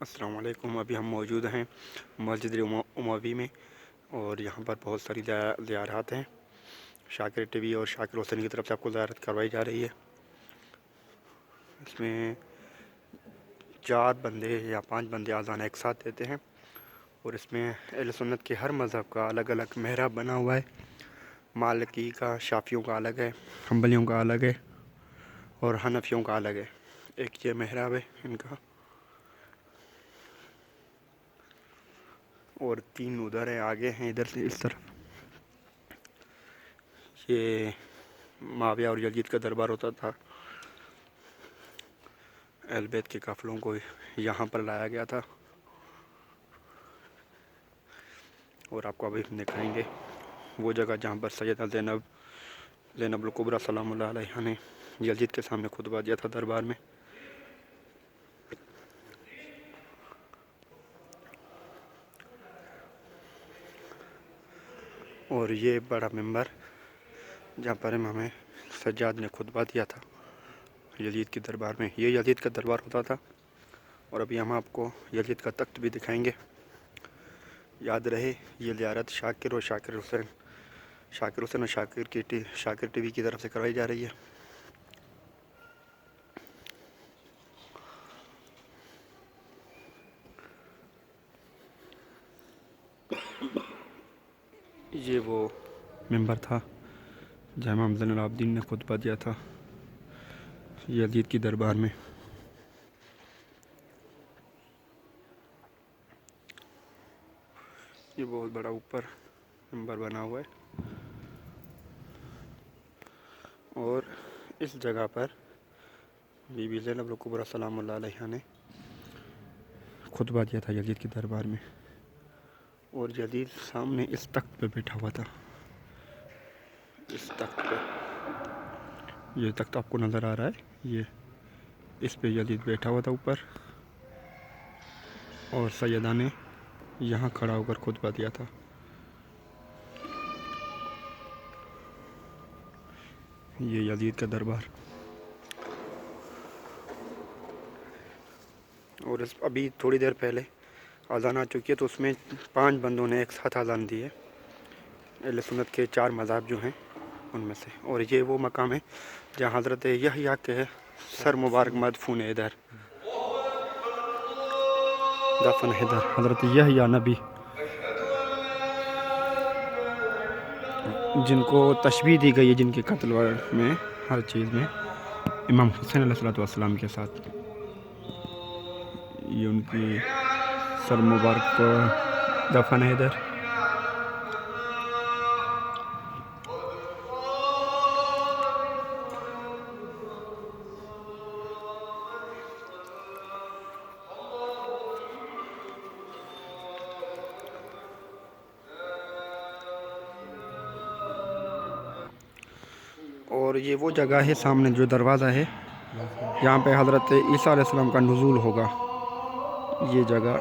السلام علیکم۔ ابھی ہم موجود ہیں مسجد اموی میں، اور یہاں پر بہت ساری زیارات ہیں۔ شاکر ٹی وی اور شاکر حسین کی طرف سے آپ کو زیارت کروائی جا رہی ہے۔ اس میں 4 بندے یا 5 بندے اذان ایک ساتھ دیتے ہیں، اور اس میں اہل سنت کے ہر مذہب کا الگ الگ محراب بنا ہوا ہے۔ مالکی کا، شافیوں کا الگ ہے، حنبلیوں کا الگ ہے، اور حنفیوں کا الگ ہے۔ ایک یہ محراب ہے ان کا، اور 3 ادھر ہیں، آگے ہیں ادھر سے اس طرف۔ یہ معاویہ اور یزید کا دربار ہوتا تھا۔ اہل بیت کے قافلوں کو یہاں پر لایا گیا تھا، اور آپ کو ابھی دکھائیں گے وہ جگہ جہاں پر سیدہ زینب الکبریٰ سلام اللہ علیہا نے یزید کے سامنے خطبہ دیا تھا دربار میں۔ اور یہ بڑا منبر جہاں پر امام سجاد نے خطبہ دیا تھا یزید کے دربار میں، یہ یزید کا دربار ہوتا تھا۔ اور ابھی ہم آپ کو یزید کا تخت بھی دکھائیں گے۔ یاد رہے، یہ زیارت شاکر اور شاکر ٹی وی کی طرف سے کروائی جا رہی ہے۔ یہ وہ منبر تھا جہاں امام زین العابدین نے خطبہ دیا تھا یزید کی دربار میں۔ یہ بہت بڑا اوپر منبر بنا ہوا ہے، اور اس جگہ پر بی بی زینب الکبریٰ سلام اللہ علیہا نے خطبہ دیا تھا یزید کے دربار میں۔ اور یزید سامنے اس تخت پہ بیٹھا ہوا تھا، اس تخت پہ، یہ تخت آپ کو نظر آ رہا ہے، یہ اس پہ یزید بیٹھا ہوا تھا اوپر، اور سیدہ نے یہاں کھڑا ہو کر خطبہ دیا تھا۔ یہ یزید کا دربار، اور ابھی تھوڑی دیر پہلے اذان آ چکی ہے، تو اس میں 5 بندوں نے ایک ساتھ اذان دی ہے، اہل سنت کے 4 مذاہب جو ہیں ان میں سے۔ اور یہ وہ مقام ہے جہاں حضرت یحییٰ کے سر مبارک مدفون ہے، ادھر دفن ہے، ادھر حضرت یحییٰ نبی، جن کو تشبیہ دی گئی ہے جن کے قتل میں، ہر چیز میں، امام حسین علیہ السلام کے ساتھ۔ یہ ان کی سر مبارک کو دفن ہے ادھر۔ اور یہ وہ جگہ ہے سامنے جو دروازہ ہے، یہاں پہ حضرت عیسیٰ علیہ السلام کا نزول ہوگا۔ یہ جگہ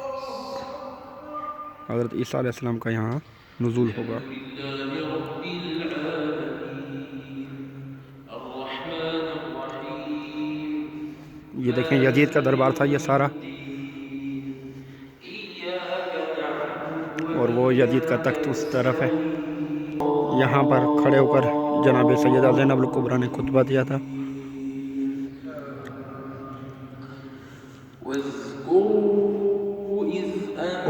حضرت عیسیٰ علیہ السلام کا یہاں نزول ہوگا۔ یہ دیکھیں یزید کا دربار تھا یہ سارا، اور وہ یزید کا تخت اس طرف ہے۔ یہاں پر کھڑے ہو کر جناب سیدہ زینب الکبریٰ نے خطبہ دیا تھا۔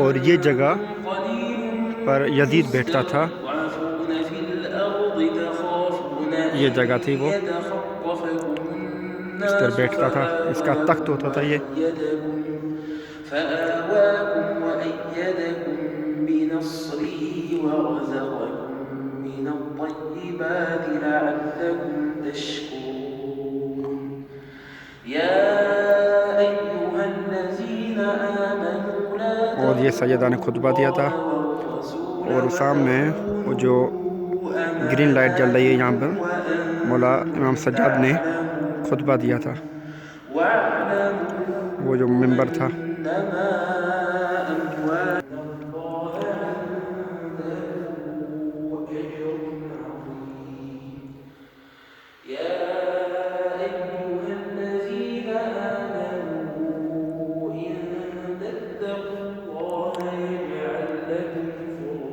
اور یہ جگہ پر یزید بیٹھتا تھا، یہ جگہ تھی، وہ اس پر بیٹھتا تھا، اس کا تخت ہوتا تھا یہ۔ اور یہ سیدہ نے خطبہ دیا تھا، اور سامنے وہ جو گرین لائٹ جل رہی ہے یہاں پر، مولا امام سجاد نے خطبہ دیا تھا، وہ جو منبر تھا۔